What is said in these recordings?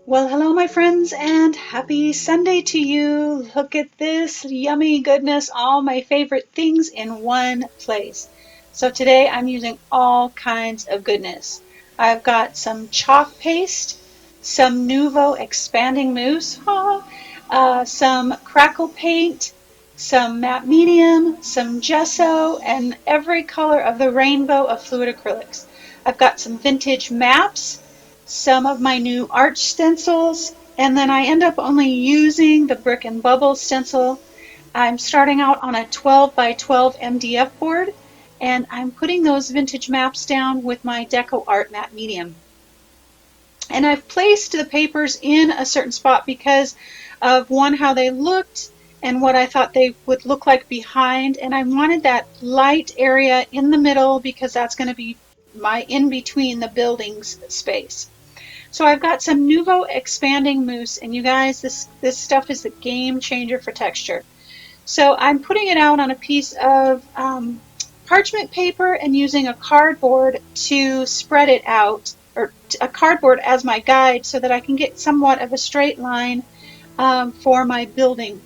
Well, hello, my friends, and happy Sunday to you. Look at this yummy goodness, all my favorite things in one place. So today I'm using all kinds of goodness. I've got some chalk paste, some Nuvo expanding mousse, some crackle paint, some matte medium, some gesso, and every color of the rainbow of fluid acrylics. I've got some vintage maps, some of my new art stencils, and then I end up only using the brick and bubble stencil. I'm starting out on a 12 by 12 MDF board, and I'm putting those vintage maps down with my Deco Art matte medium. And I've placed the papers in a certain spot because of one, how they looked, and what I thought they would look like behind. And I wanted that light area in the middle because that's going to be my in between the buildings space. So I've got some Nouveau expanding mousse, and you guys, this stuff is the game changer for texture. So I'm putting it out on a piece of parchment paper and using a cardboard to spread it out, or a cardboard as my guide so that I can get somewhat of a straight line for my building.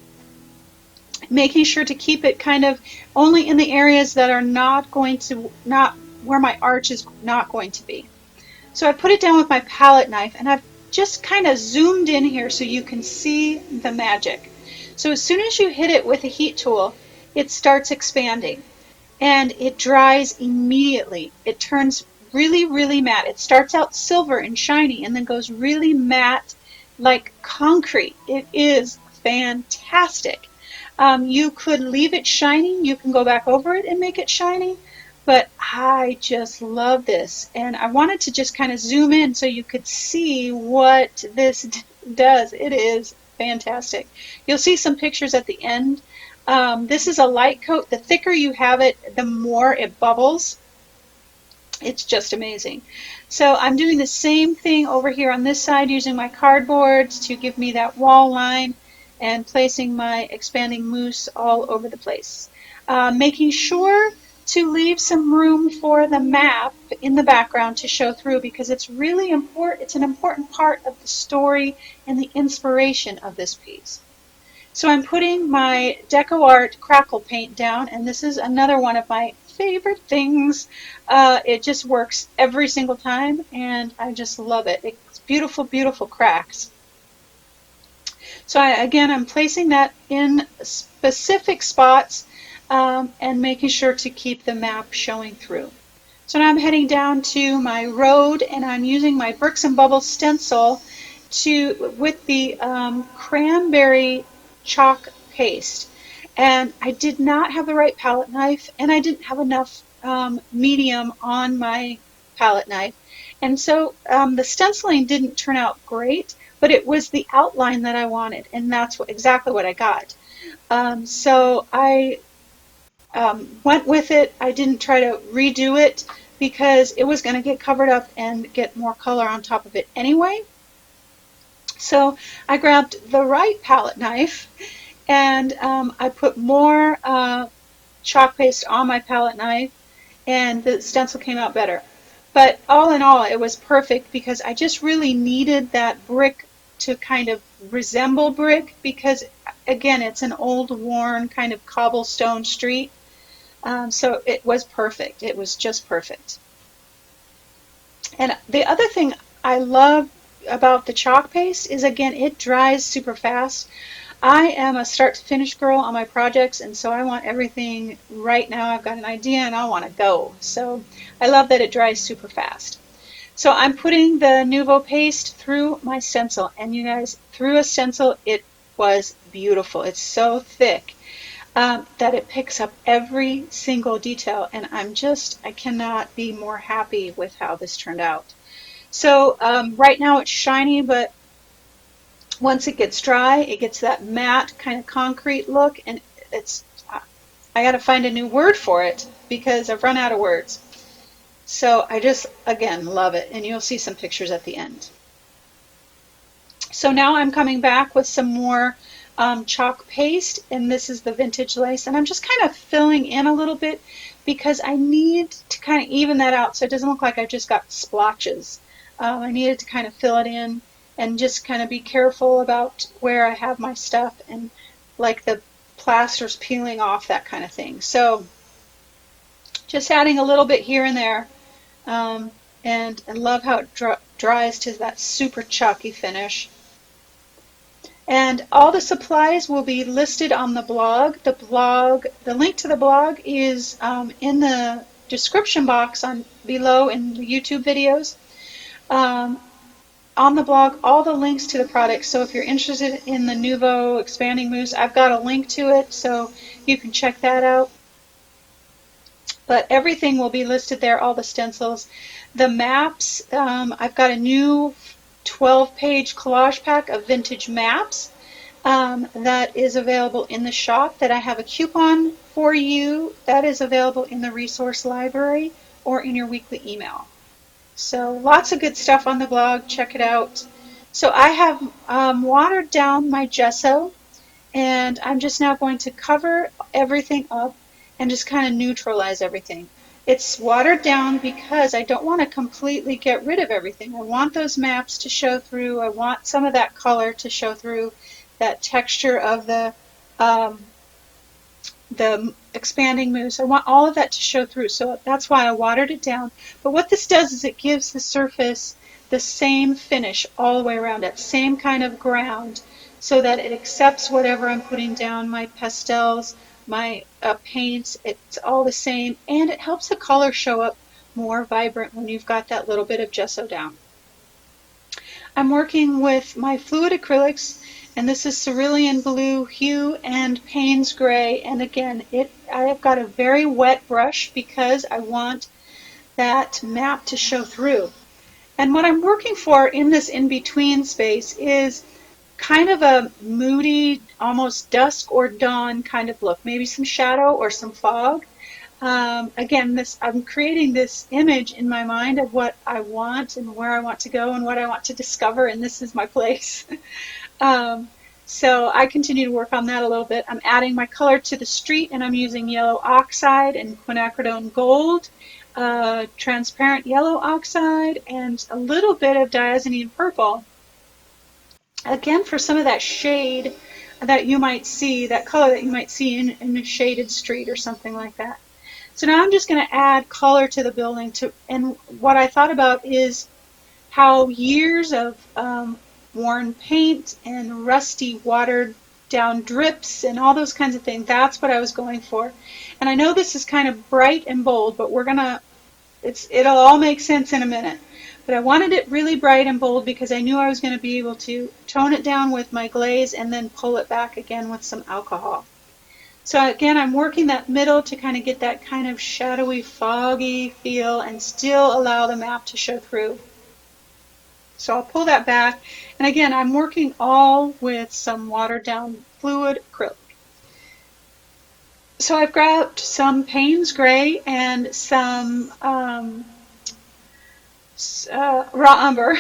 Making sure to keep it kind of only in the areas that are not where my arch is not going to be. So I put it down with my palette knife, and I've just kind of zoomed in here so you can see the magic. So as soon as you hit it with a heat tool, it starts expanding and it dries immediately. It turns really, really matte. It starts out silver and shiny and then goes really matte like concrete. It is fantastic. You could leave it shiny. You can go back over it and make it shiny. But I just love this, and I wanted to just kind of zoom in so you could see what this does. It is fantastic. You'll see some pictures at the end. This is a light coat. The thicker you have it, the more it bubbles. It's just amazing. So I'm doing the same thing over here on this side using my cardboard to give me that wall line and placing my expanding mousse all over the place. Making sure to leave some room for the map in the background to show through because it's really important. It's an important part of the story and the inspiration of this piece. So I'm putting my Deco Art crackle paint down, and this is another one of my favorite things. It just works every single time, and I just love it. It's beautiful, beautiful cracks. So again, I'm placing that in specific spots and making sure to keep the map showing through. So now I'm heading down to my road, and I'm using my Bricks and Bubbles stencil with the cranberry chalk paste. And I did not have the right palette knife, and I didn't have enough medium on my palette knife. And so the stenciling didn't turn out great, but it was the outline that I wanted, and that's exactly what I got. So I went with it. I didn't try to redo it because it was going to get covered up and get more color on top of it anyway. So I grabbed the right palette knife, and I put more chalk paste on my palette knife, and the stencil came out better. But all in all, it was perfect because I just really needed that brick to kind of resemble brick because, again, it's an old, worn kind of cobblestone street. So it was perfect. It was just perfect. And the other thing I love about the chalk paste is, again, it dries super fast. I am a start to finish girl on my projects, and so I want everything right now. I've got an idea and I want to go. So I love that it dries super fast. So I'm putting the Nouveau paste through my stencil, and you guys, through a stencil, it was beautiful. It's so thick that it picks up every single detail, and I cannot be more happy with how this turned out. So right now it's shiny, but once it gets dry, it gets that matte kind of concrete look, and I got to find a new word for it because I've run out of words. So I just, again, love it, and you'll see some pictures at the end. So now I'm coming back with some more chalk paste, and this is the vintage lace, and I'm just kind of filling in a little bit because I need to kind of even that out so it doesn't look like I've just got splotches. I needed to kind of fill it in and just kind of be careful about where I have my stuff and like the plasters peeling off, that kind of thing. So just adding a little bit here and there. And I love how it dries to that super chalky finish. And all the supplies will be listed on the blog. The link to the blog is in the description box below in the YouTube videos. On the blog, all the links to the products. So if you're interested in the Nouveau expanding mousse, I've got a link to it, so you can check that out. But everything will be listed there, all the stencils. The maps, I've got a new 12-page collage pack of vintage maps that is available in the shop, that I have a coupon for you that is available in the resource library or in your weekly email. So lots of good stuff on the blog. Check it out. So I have watered down my gesso, and I'm just now going to cover everything up and just kind of neutralize everything. It's watered down because I don't want to completely get rid of everything. I want those maps to show through. I want some of that color to show through, that texture of the expanding mousse. I want all of that to show through, so that's why I watered it down. But what this does is it gives the surface the same finish all the way around it, same kind of ground, so that it accepts whatever I'm putting down, my pastels, my paints, it's all the same, and it helps the color show up more vibrant when you've got that little bit of gesso down. I'm working with my fluid acrylics, and this is Cerulean Blue Hue and Payne's Gray, and again, I have got a very wet brush because I want that map to show through. And what I'm working for in this in-between space is kind of a moody, almost dusk or dawn kind of look, maybe some shadow or some fog. Again, I'm creating this image in my mind of what I want and where I want to go and what I want to discover, and this is my place. So I continue to work on that a little bit. I'm adding my color to the street, and I'm using yellow oxide and quinacridone gold, transparent yellow oxide, and a little bit of diazonine purple. Again, for some of that shade that you might see, that color that you might see in a shaded street or something like that. So now I'm just going to add color to the building. And what I thought about is how years of worn paint and rusty watered down drips and all those kinds of things, that's what I was going for. And I know this is kind of bright and bold, but it'll all make sense in a minute. But I wanted it really bright and bold because I knew I was going to be able to tone it down with my glaze and then pull it back again with some alcohol. So again, I'm working that middle to kind of get that kind of shadowy, foggy feel and still allow the map to show through. So I'll pull that back. And again, I'm working all with some watered down fluid acrylic. So I've grabbed some Payne's Gray and some raw umber,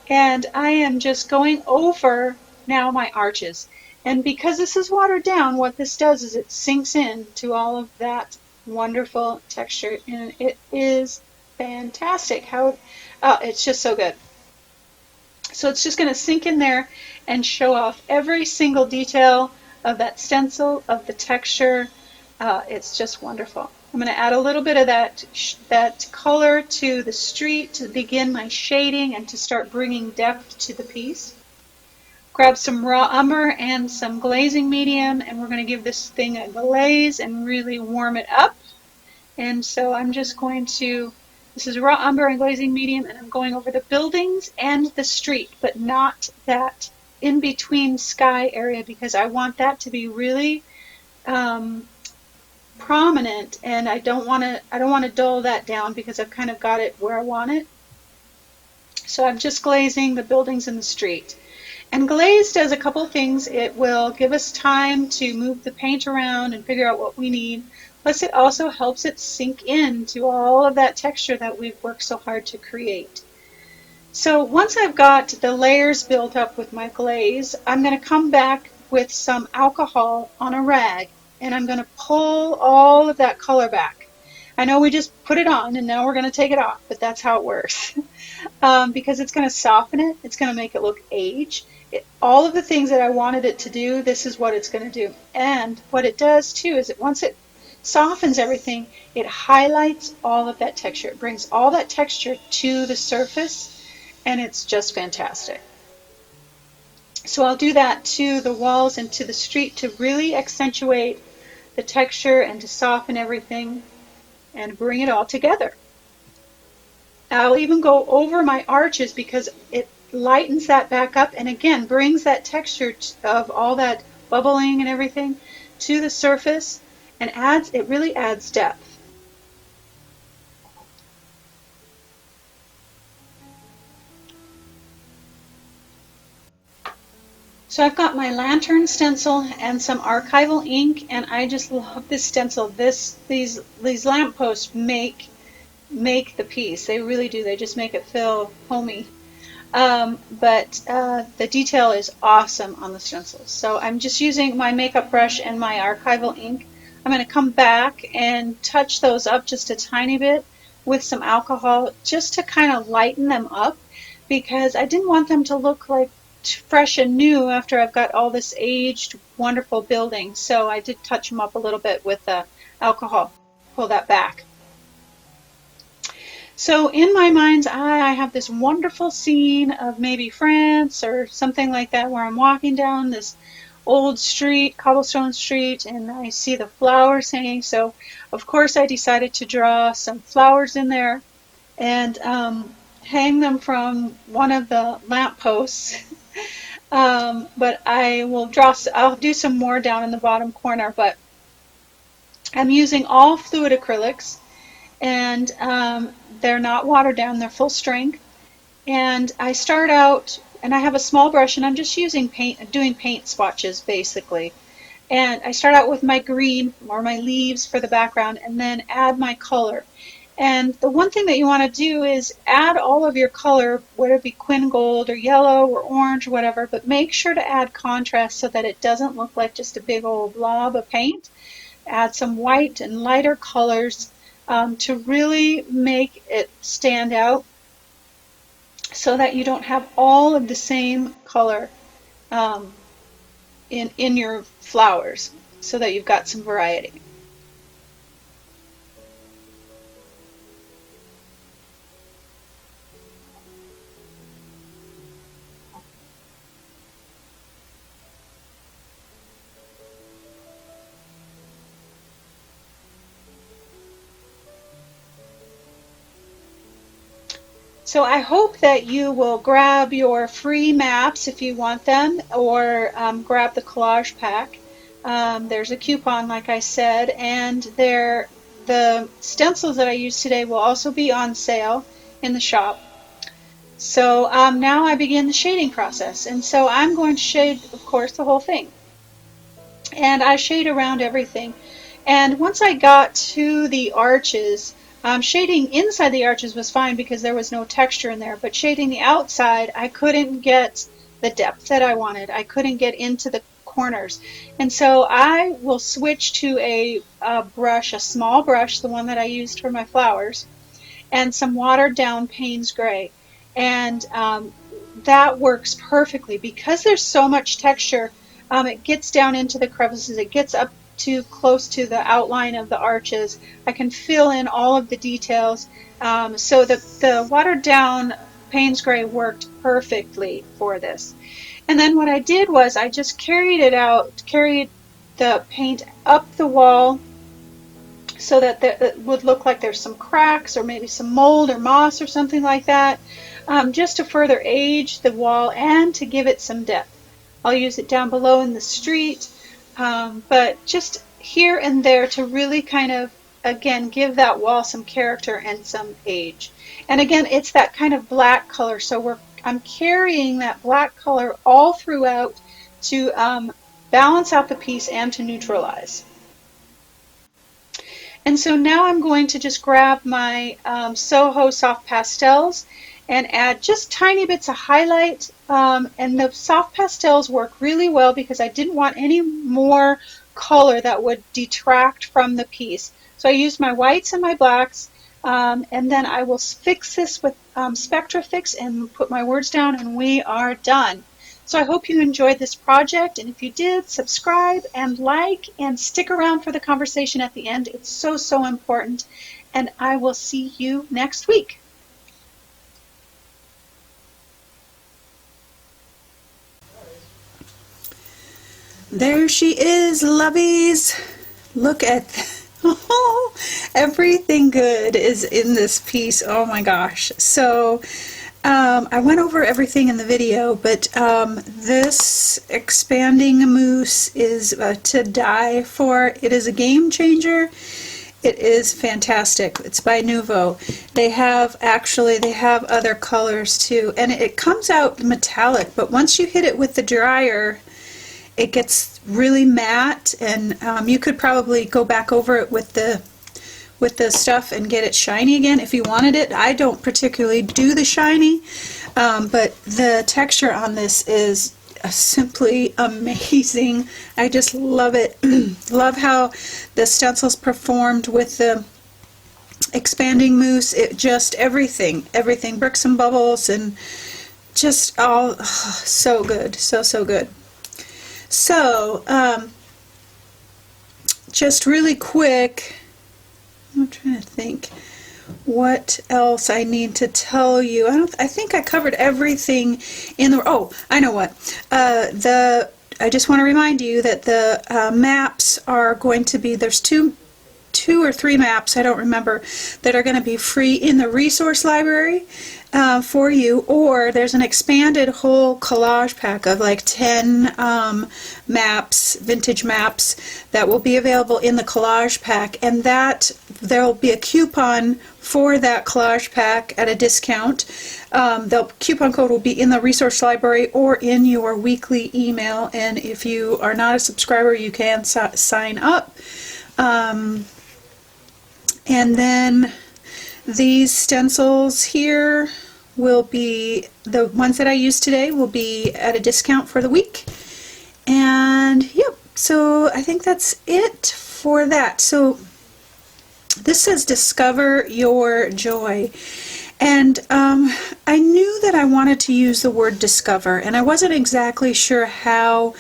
and I am just going over now my arches. And because this is watered down, what this does is it sinks in to all of that wonderful texture, and it is fantastic. It's just so good. So it's just going to sink in there and show off every single detail of that stencil, of the texture. It's just wonderful. I'm going to add a little bit of that color to the street to begin my shading and to start bringing depth to the piece. Grab some raw umber and some glazing medium, and we're going to give this thing a glaze and really warm it up. And so I'm just going to, this is raw umber and glazing medium, and I'm going over the buildings and the street, but not that in-between sky area, because I want that to be really prominent, and I don't want to dull that down because I've kind of got it where I want it. So I'm just glazing the buildings and the street. And glaze does a couple things. It will give us time to move the paint around and figure out what we need. Plus it also helps it sink into all of that texture that we've worked so hard to create. So once I've got the layers built up with my glaze, I'm going to come back with some alcohol on a rag, and I'm going to pull all of that color back. I know we just put it on and now we're going to take it off, but that's how it works. because it's going to soften it. It's going to make it look aged. All of the things that I wanted it to do, this is what it's going to do. And what it does too is that once it softens everything, it highlights all of that texture. It brings all that texture to the surface, and it's just fantastic. So I'll do that to the walls and to the street to really accentuate the texture and to soften everything and bring it all together. I'll even go over my arches because it lightens that back up and again brings that texture of all that bubbling and everything to the surface and it really adds depth. So I've got my lantern stencil and some archival ink, and I just love this stencil. These lampposts make the piece. They really do. They just make it feel homey. But the detail is awesome on the stencils. So I'm just using my makeup brush and my archival ink. I'm going to come back and touch those up just a tiny bit with some alcohol just to kind of lighten them up because I didn't want them to look like fresh and new after I've got all this aged, wonderful building. So I did touch them up a little bit with the alcohol. Pull that back. So in my mind's eye, I have this wonderful scene of maybe France or something like that where I'm walking down this old street, cobblestone street, and I see the flowers hanging. So of course I decided to draw some flowers in there and hang them from one of the lampposts. But I'll do some more down in the bottom corner, but I'm using all fluid acrylics, and they're not watered down, they're full strength. And I start out, and I have a small brush, and I'm just using doing paint swatches basically. And I start out with my green or my leaves for the background, and then add my color. And the one thing that you want to do is add all of your color, whether it be quin gold or yellow or orange or whatever, but make sure to add contrast so that it doesn't look like just a big old blob of paint. Add some white and lighter colors to really make it stand out so that you don't have all of the same color in your flowers, so that you've got some variety. So I hope that you will grab your free maps if you want them, or grab the collage pack. There's a coupon, like I said, and the stencils that I used today will also be on sale in the shop. So now I begin the shading process, and so I'm going to shade, of course, the whole thing. And I shade around everything. And once I got to the arches, shading inside the arches was fine because there was no texture in there, but shading the outside, I couldn't get the depth that I wanted. I couldn't get into the corners. And so I will switch to a brush, a small brush, the one that I used for my flowers, and some watered down Payne's Gray. And that works perfectly because there's so much texture. It gets down into the crevices, it gets up too close to the outline of the arches. I can fill in all of the details. So the watered down Payne's Gray worked perfectly for this. And then what I did was I just carried the paint up the wall so that it would look like there's some cracks or maybe some mold or moss or something like that, just to further age the wall and to give it some depth. I'll use it down below in the street, but just here and there to really kind of, again, give that wall some character and some age. And again, it's that kind of black color, so I'm carrying that black color all throughout to balance out the piece and to neutralize. And so now I'm going to just grab my Soho Soft Pastels and add just tiny bits of highlight. And the soft pastels work really well because I didn't want any more color that would detract from the piece. So I used my whites and my blacks And then I will fix this with Spectra Fix and put my words down, and we are done. So I hope you enjoyed this project, and if you did, subscribe and like and stick around for the conversation at the end. It's so, so important, and I will see you next week. There she is, lovies. Look at oh, everything good is in this piece. Oh my gosh. So I went over everything in the video, but this expanding mousse is to die for. It is a game changer. It is fantastic. It's by Nuvo. They have other colors too, and it comes out metallic, but once you hit it with the dryer, it gets really matte, and you could probably go back over it with the stuff and get it shiny again if you wanted it. I don't particularly do the shiny, but the texture on this is simply amazing. I just love it. Love how the stencils performed with the expanding mousse. It just everything, bricks and bubbles, and just all so good, so good. So, just really quick, I'm trying to think what else I need to tell you. I think I covered everything in the, oh, I know what. I just want to remind you that the maps are going to be, there's two or three maps, I don't remember, that are going to be free in the resource library for you, or there's an expanded whole collage pack of like 10 maps, vintage maps, that will be available in the collage pack, and that there will be a coupon for that collage pack at a discount. The coupon code will be in the resource library or in your weekly email, and if you are not a subscriber, you can sign up. And then these stencils here will be, the ones that I used today will be at a discount for the week. And yep, so I think that's it for that. So this says discover your joy. And I knew that I wanted to use the word discover, and I wasn't exactly sure how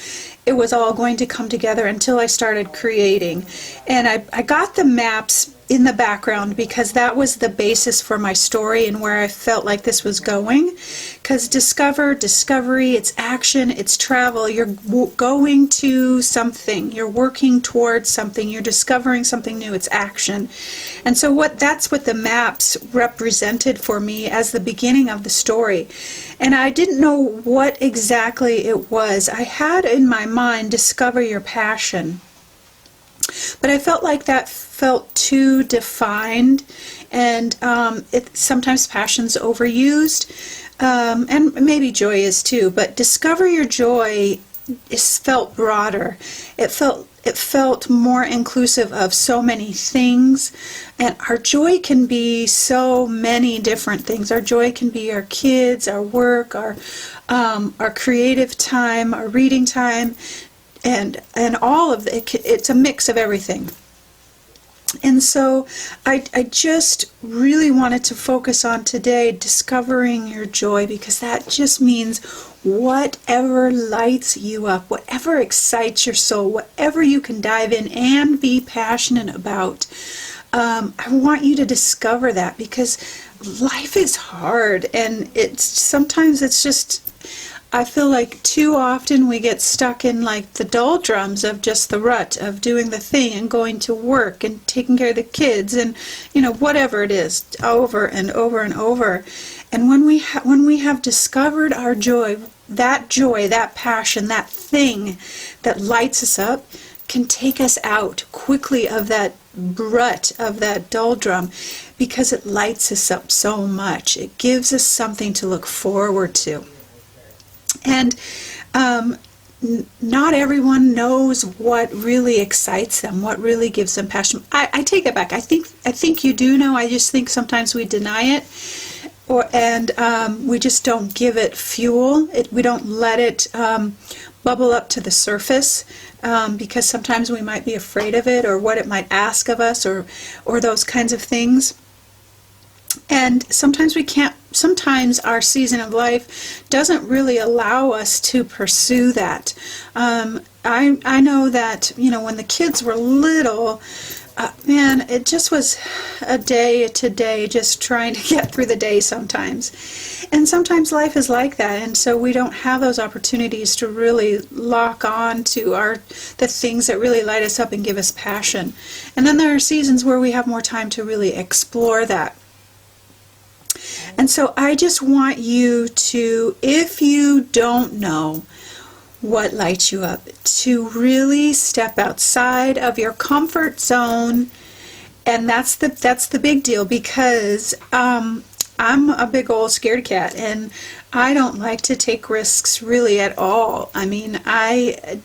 it was all going to come together until I started creating. And I got the maps in the background because that was the basis for my story and where I felt like this was going. Because discovery, it's action, it's travel. You're going to something, you're working towards something, you're discovering something new, it's action. And so that's what the maps represented for me as the beginning of the story. And I didn't know what exactly it was. I had in my mind, discover your passion. But I felt like that felt too defined, and sometimes passion's overused, and maybe joy is too, but discover your joy felt broader. It felt more inclusive of so many things, and our joy can be so many different things. Our joy can be our kids, our work, our creative time, our reading time, and all of it. It's a mix of everything. And so I just really wanted to focus on today discovering your joy, because that just means whatever lights you up, whatever excites your soul, whatever you can dive in and be passionate about. I want you to discover that, because life is hard, and sometimes it's just, I feel like too often we get stuck in like the doldrums of just the rut of doing the thing and going to work and taking care of the kids and whatever it is, over and over and over. And when we have discovered our joy, that passion, that thing that lights us up, can take us out quickly of that rut, of that doldrum, because it lights us up so much. It gives us something to look forward to. And not everyone knows what really excites them, what really gives them passion. I take it back. I think you do know. I just think sometimes we deny it, and we just don't give it fuel. We don't let it bubble up to the surface, because sometimes we might be afraid of it, or what it might ask of us, or those kinds of things. And sometimes we can't, sometimes our season of life doesn't really allow us to pursue that. I know that, you know, when the kids were little, man, it just was a day to day, just trying to get through the day sometimes. And sometimes life is like that, and so we don't have those opportunities to really lock on to the things that really light us up and give us passion. And then there are seasons where we have more time to really explore that. And so I just want you to, if you don't know what lights you up, to really step outside of your comfort zone. And that's the big deal, because I'm a big old scaredy cat, and I don't like to take risks really at all. I mean, I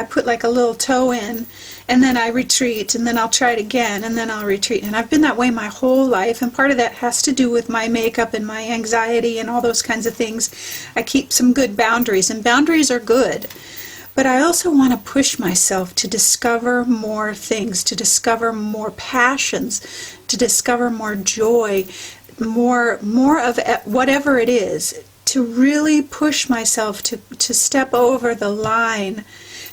put like a little toe in, and then I retreat, and then I'll try it again, and then I'll retreat. And I've been that way my whole life, and part of that has to do with my makeup and my anxiety and all those kinds of things. I keep some good boundaries, and boundaries are good. But I also want to push myself to discover more things, to discover more passions, to discover more joy, more of whatever it is, to really push myself to step over the line,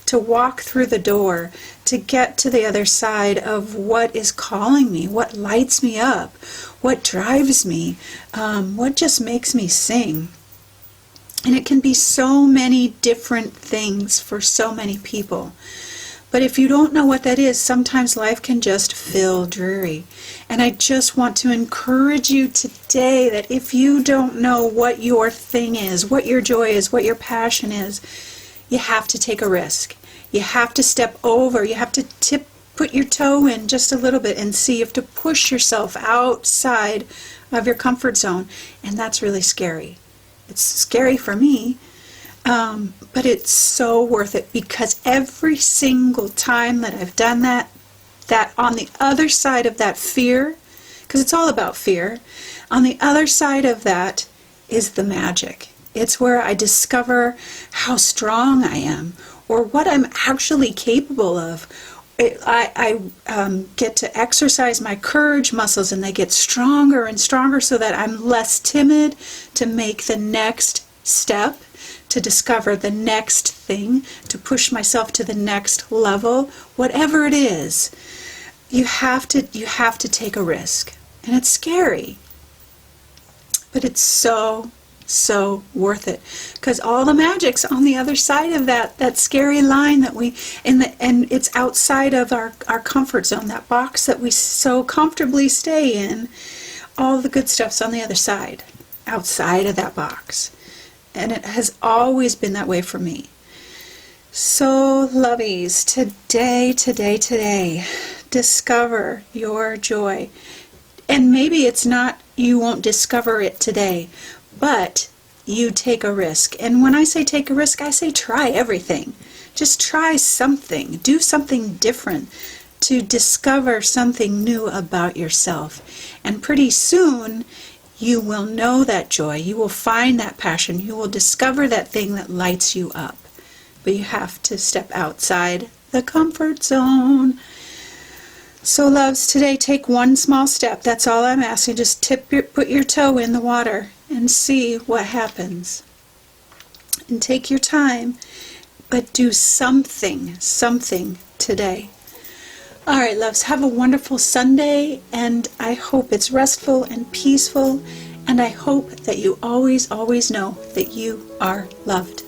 to walk through the door, to get to the other side of what is calling me, what lights me up, what drives me, what just makes me sing. And it can be so many different things for so many people. But if you don't know what that is, sometimes life can just feel dreary. And I just want to encourage you today that if you don't know what your thing is, what your joy is, what your passion is, you have to take a risk. You have to step over. You have to put your toe in just a little bit and see. You have to push yourself outside of your comfort zone. And that's really scary. It's scary for me, but it's so worth it, because every single time that I've done that on the other side of that fear, because it's all about fear, on the other side of that is the magic. It's where I discover how strong I am, or what I'm actually capable of. I get to exercise my courage muscles, and they get stronger and stronger, so that I'm less timid to make the next step, to discover the next thing, to push myself to the next level. Whatever it is, you have to take a risk, and it's scary, but it's so worth it, because all the magic's on the other side of that scary line that and it's outside of our comfort zone, that box that we so comfortably stay in. All the good stuff's on the other side, outside of that box, and it has always been that way for me. So lovies, today, discover your joy. And maybe it's not, you won't discover it today, but you take a risk. And when I say take a risk, I say try everything. Just try something. Do something different to discover something new about yourself. And pretty soon, you will know that joy. You will find that passion. You will discover that thing that lights you up. But you have to step outside the comfort zone. So loves, today take one small step. That's all I'm asking. Just put your toe in the water and see what happens. And take your time, but do something today. All right, loves, have a wonderful Sunday, and I hope it's restful and peaceful, and I hope that you always know that you are loved.